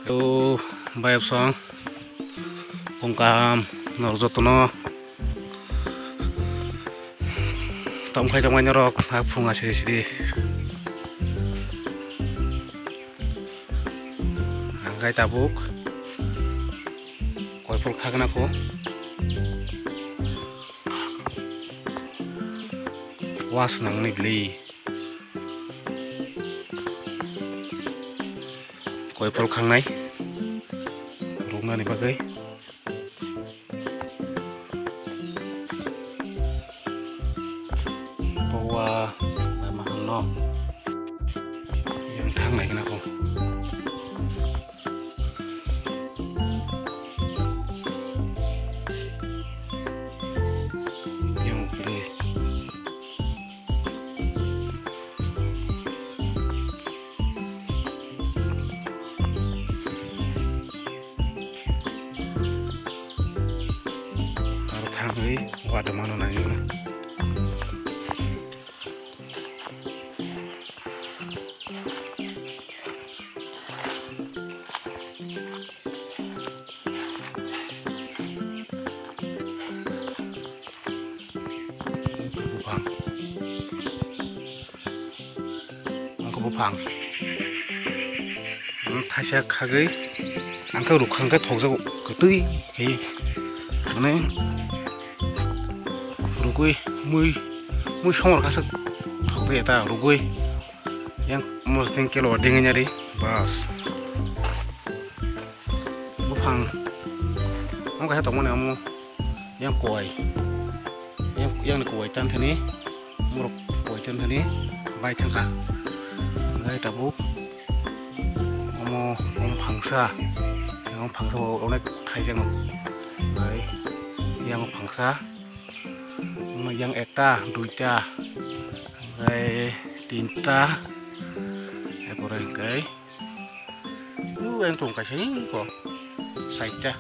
Yo, bayap song, pungkam, norjotono, tom khai jong rok, hak punga siri, angkai tabuk, koi pul khagna ko, was nang nigli, koi pul khangnai, rungna ni bagai. Bahwa memang no yang thang này cái nào không yang pilih kalau thang ấy wadah mana nanya bupang thasya khagai angka rukhangka thokjago kutui he mane rugui mui somor khasa thokde ta rugui yang mosting kilo dingenya ri bas bupang angka ha tongmone amu yang koi yang koi chan thani muruk koi chan thani bai thangka ngai tabuk om phangsa onek khaijang ngai yang phangsa yang eta duita ngai tinta epore ngai yang tung kasih ko saita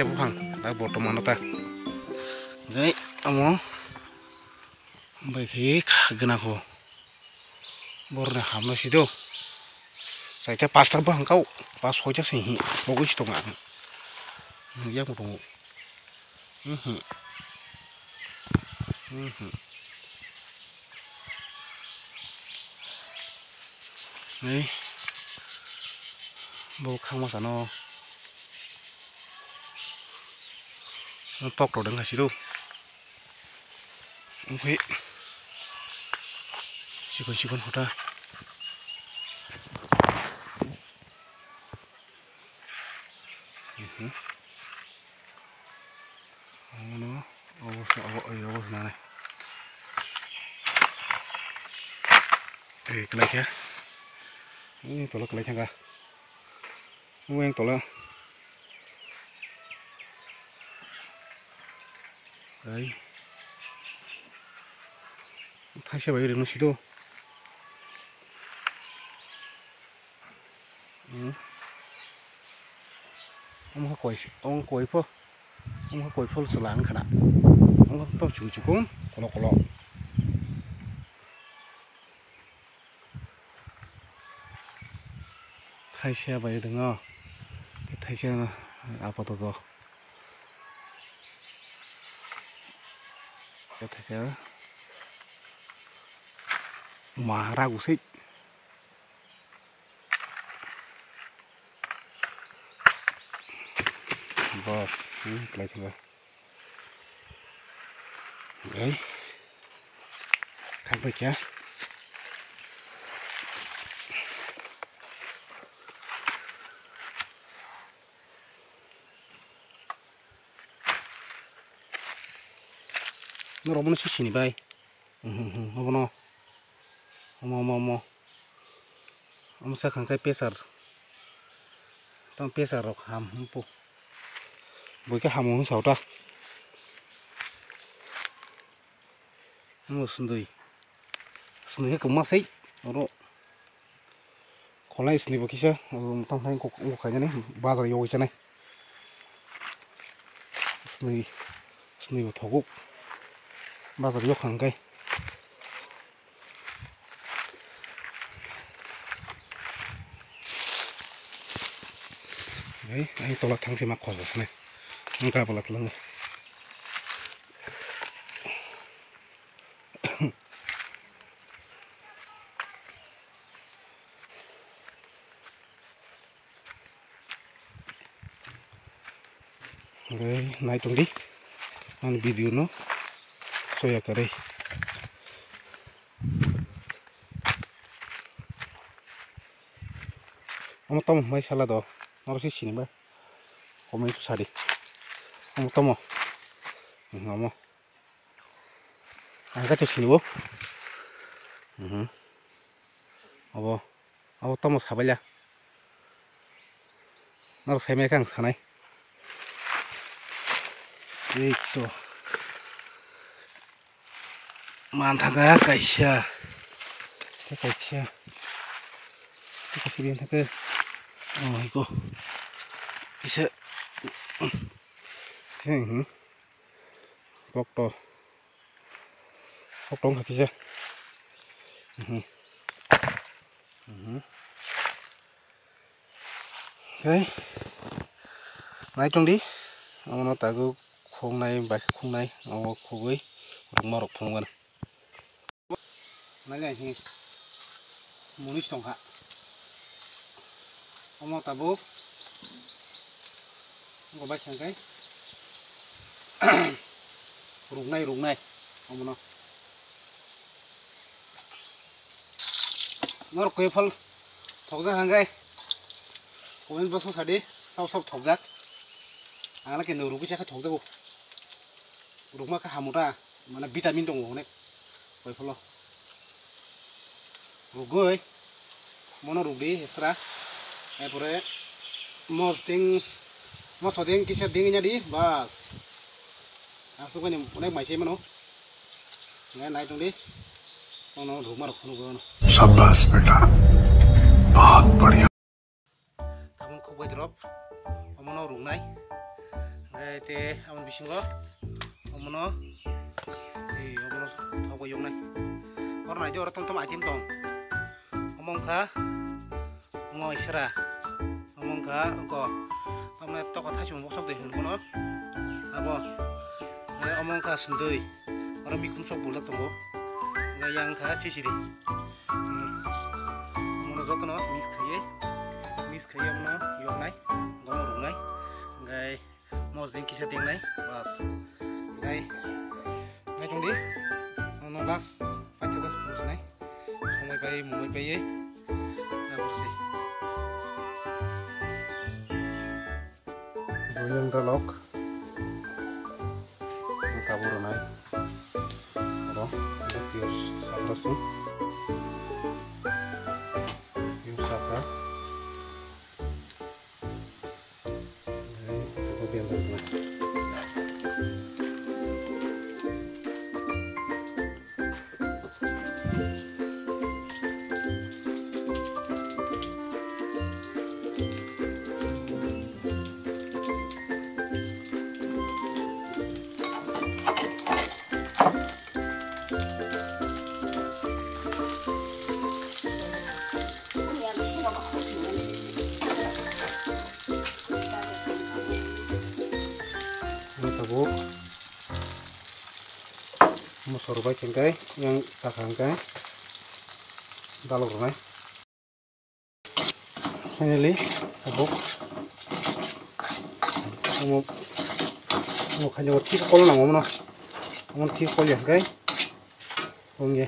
buhang da bortoman ta ngai amo bai khi khagna ko borna hamno sido saita pasta bang kau pas hoja sih bagus to nggak ya mau tunggu nih bau khang masa no tok rồi đừng sido oke sikon hoda no awas nane kelai ya ini tolak kelai changa yang tolak đấy thay xe bay được nó xí đâu ông quay phơ ông quay phơ sờ láng khả năng ông tao chủ con colo thay xe bay được ngò thay xe apa tuh thay xe mà ra của xích bos lại chưa đấy khăn phải chứ nó rồi nó xí nhỉ bay không nó mau om sa khang kai pesar tong pesar rok ham pu boi ka hamu sau ta mo sundui ka ma sei ro kholai sni bokisa tong thang ko khanya ni bazar yo cha nai sni bo thoguk bazar yo khang kai Anh tôi là thằng gì mà khỏi rồi này, không cả vào lật lưng. Rồi này tung đi, anh video nó, xoay cả đây. Ông tôm mấy sao là đó, nó sẽ xin bữa, hôm nay sao đi, ông tôm à, ông anh cái xin bố, ông tôm một sao bây giờ, nó xem mấy cái này, đây to, mantap ya guys ya, cái sini cái oh itu bisa bọc to kaki ya okay nãy trong đi ông nó tại cái khung này bài khung này ông khu với rụng màu phong vân nãy này thì muốn sống hạ ông mau tabu có bách sang cái rụng này ông nó quay phật thọc ra hàng cái của mình bớt số đi sau thọc ra là cái nồi rụng cái chắc thọc ra rụng mà cái hàm ra mà là vitamin trong ngủ này quay phật lo rụng rồi nó rụng đi hết Epure mau sodeng kisah dinginnya di bas langsung kan udah masih mana nggak naik tuh di ono rumah rukun शाबाश बेटा बहुत बढ़िया tamu kubah drop omono rungai nggak te amun bisingo omono tau yong nai orang aja orang tonton ajim tong omong kah ngồi sera ngomong ka ko tamne to ko thasi mo sok de hun kono abo ne omong ka sundui ora mikum sok bulak tongo ngayang ka sisiri mono jotono mis khaye mono yok nai gomo rung nai ngai mos den kisa ding nai bas ngai jong di mono las pacha das pus nai mumai pai ye yang telok yang tabur naik ini pius sabrasum pius saka ini kemudian naik tabuk musor baik cengkai yang takangkai dalur nai ini tabuk mau kanya wati kol nang omno omon ti kol ya kai ongye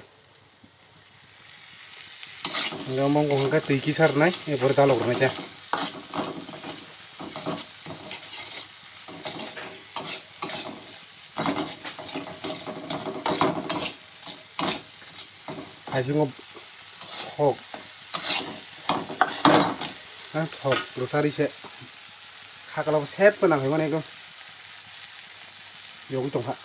ngomong kong kai tui kisar nai e bor dalur nai ja aja ngob hok hok rosari se kalau set penang gimana itu yung tong ha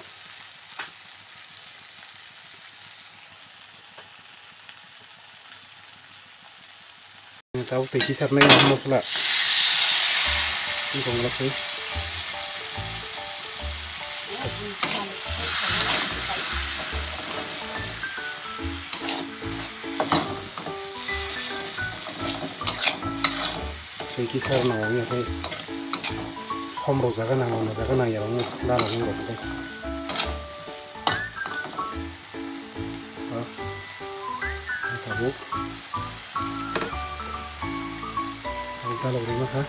tahu tiki sarna yang mau pula ini kong lagi tiki sarna yang ini som rok jaga nang ya rong da rong rok dai bas tabu kita lagi mah ha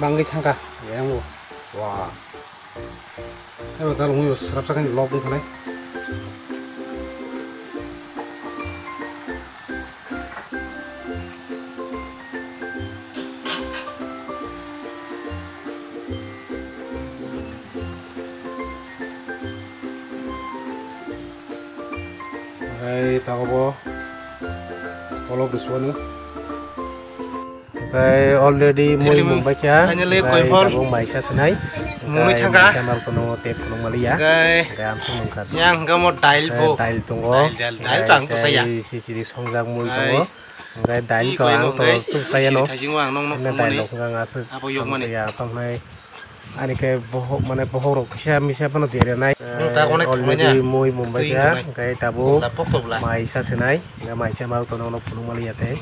banggai thangka yang lu wah ini kalau nguyus serap sakan di lobung sana hai tahu bo kalau bersuara Kai already mui membaca, kai tabung maisa senai, kai maisa marutono tep kunung malia, kai amsung mengkat. Yang kamu Tail tunggu, kai sisi songjak mui tunggu, kai tail tuang to sup saya no, ini tail lok nggak ngasih, ya tongkai, ani kai bohok mana bohok siapa no dia nai, already mui membaca, kai tabung maisa senai, kai maisa marutono kunung malia teh.